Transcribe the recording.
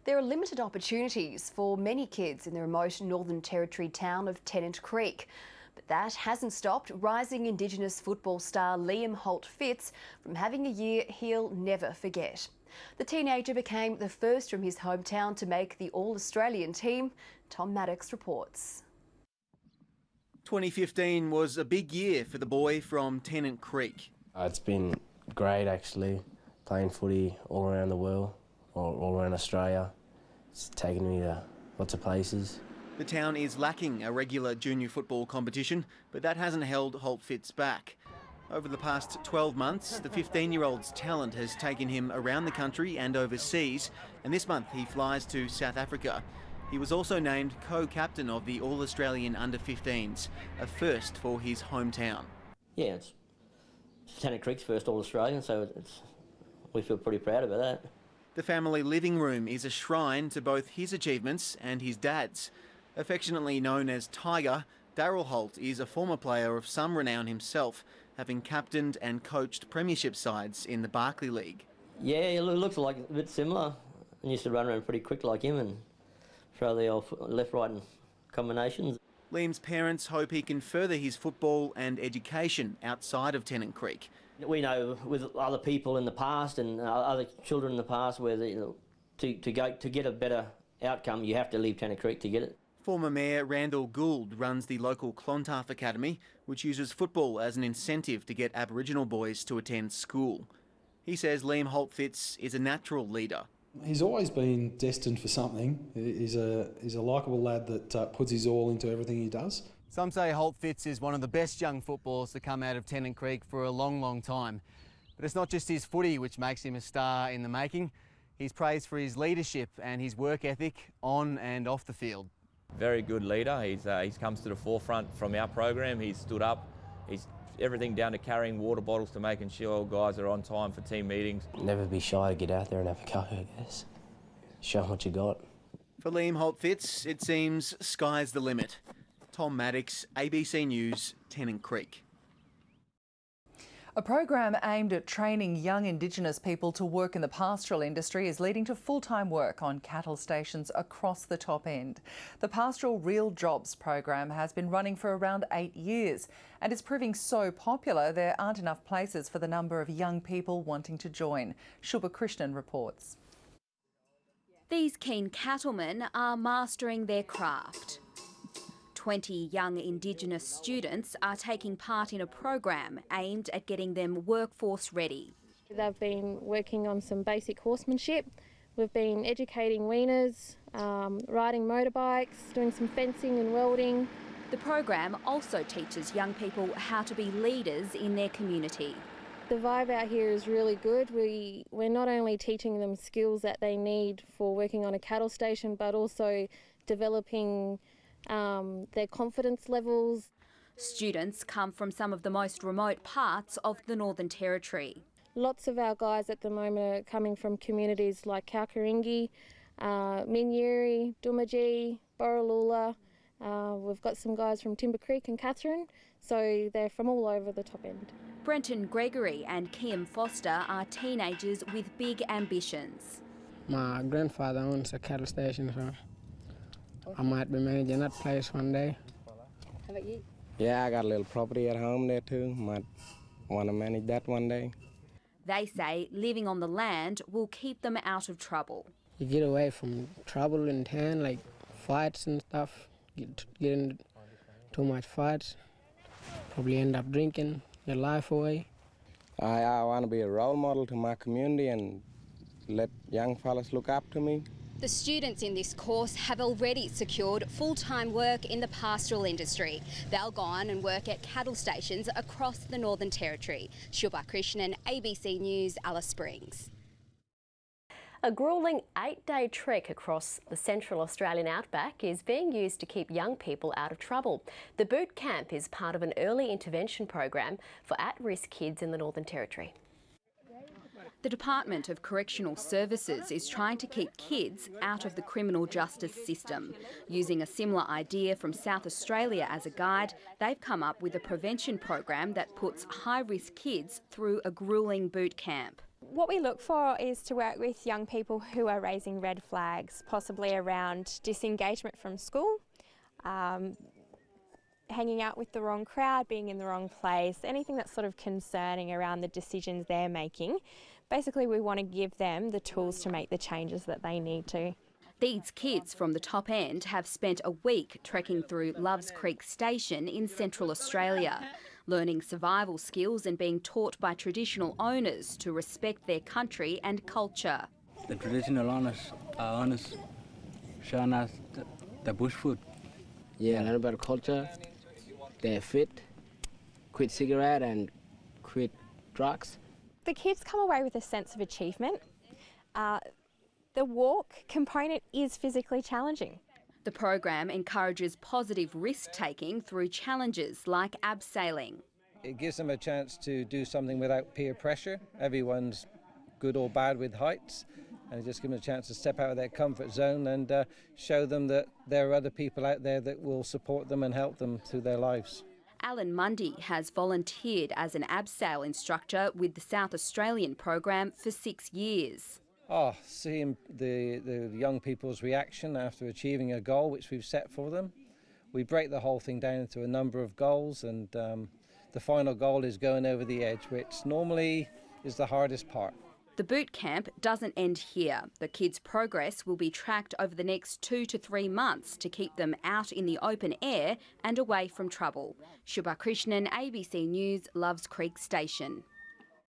There are limited opportunities for many kids in the remote Northern Territory town of Tennant Creek. But that hasn't stopped rising Indigenous football star Liam Holt-Fitz from having a year he'll never forget. The teenager became the first from his hometown to make the All-Australian team. Tom Maddox reports. 2015 was a big year for the boy from Tennant Creek. It's been great actually, playing footy all around the world, all around Australia. It's taken me to lots of places. The town is lacking a regular junior football competition, but that hasn't held Holt-Fitz back. Over the past 12 months, the 15-year-old's talent has taken him around the country and overseas, and this month he flies to South Africa. He was also named co-captain of the All-Australian Under-15s, a first for his hometown. Yeah, it's Tennant Creek's first All-Australian, so we feel pretty proud about that. The family living room is a shrine to both his achievements and his dad's. Affectionately known as Tiger, Daryl Holt is a former player of some renown himself, having captained and coached premiership sides in the Barclay League. Yeah, it looks like a bit similar. I used to run around pretty quick like him and throw the old left-right combinations. Liam's parents hope he can further his football and education outside of Tennant Creek. We know with other people in the past and other children in the past where to get a better outcome you have to leave Tennant Creek to get it. Former Mayor Randall Gould runs the local Clontarf Academy, which uses football as an incentive to get Aboriginal boys to attend school. He says Liam Holt-Fitz is a natural leader. He's always been destined for something. He's a likeable lad that puts his all into everything he does. Some say Holt-Fitz is one of the best young footballers to come out of Tennant Creek for a long, long time. But it's not just his footy which makes him a star in the making. He's praised for his leadership and his work ethic on and off the field. Very good leader. He's comes to the forefront from our program. He's stood up. He's everything down to carrying water bottles to making sure guys are on time for team meetings. Never be shy to get out there and have a go, I guess. Show them what you got. For Liam Holt-Fitz, it seems sky's the limit. Tom Maddox, ABC News, Tennant Creek. A program aimed at training young Indigenous people to work in the pastoral industry is leading to full-time work on cattle stations across the top end. The Pastoral Real Jobs program has been running for around 8 years and is proving so popular there aren't enough places for the number of young people wanting to join. Shubha Krishnan reports. These keen cattlemen are mastering their craft. 20 young Indigenous students are taking part in a program aimed at getting them workforce ready. They've been working on some basic horsemanship. We've been educating weaners, riding motorbikes, doing some fencing and welding. The program also teaches young people how to be leaders in their community. The vibe out here is really good. We're not only teaching them skills that they need for working on a cattle station, but also developing their confidence levels. Students come from some of the most remote parts of the Northern Territory. Lots of our guys at the moment are coming from communities like Kalkaringi, Minyeri, Doomadgee, Borroloola. We've got some guys from Timber Creek and Katherine, so they're from all over the top end. Brenton Gregory and Kim Foster are teenagers with big ambitions. My grandfather owns a cattle station, so I might be managing that place one day. How about you? Yeah, I got a little property at home there too. Might want to manage that one day. They say living on the land will keep them out of trouble. You get away from trouble in town, like fights and stuff. Get in too much fights. Probably end up drinking your life away. I want to be a role model to my community and let young fellas look up to me. The students in this course have already secured full-time work in the pastoral industry. They'll go on and work at cattle stations across the Northern Territory. Shubha Krishnan, ABC News, Alice Springs. A gruelling 8-day trek across the Central Australian outback is being used to keep young people out of trouble. The boot camp is part of an early intervention program for at-risk kids in the Northern Territory. The Department of Correctional Services is trying to keep kids out of the criminal justice system. Using a similar idea from South Australia as a guide, they've come up with a prevention program that puts high-risk kids through a gruelling boot camp. What we look for is to work with young people who are raising red flags, possibly around disengagement from school, hanging out with the wrong crowd, being in the wrong place, anything that's sort of concerning around the decisions they're making. Basically, we want to give them the tools to make the changes that they need to. These kids from the top end have spent a week trekking through Loves Creek Station in Central Australia, learning survival skills and being taught by traditional owners to respect their country and culture. The traditional owners showing us the bush food. Yeah, learn about culture. They're fit, quit cigarette and quit drugs. The kids come away with a sense of achievement. The walk component is physically challenging. The program encourages positive risk-taking through challenges like abseiling. It gives them a chance to do something without peer pressure. Everyone's good or bad with heights, and it just gives them a chance to step out of their comfort zone and show them that there are other people out there that will support them and help them through their lives. Alan Mundy has volunteered as an abseil instructor with the South Australian program for 6 years. Seeing the young people's reaction after achieving a goal which we've set for them. We break the whole thing down into a number of goals, and the final goal is going over the edge, which normally is the hardest part. The boot camp doesn't end here. The kids' progress will be tracked over the next 2 to 3 months to keep them out in the open air and away from trouble. Shubha Krishnan, ABC News, Loves Creek Station.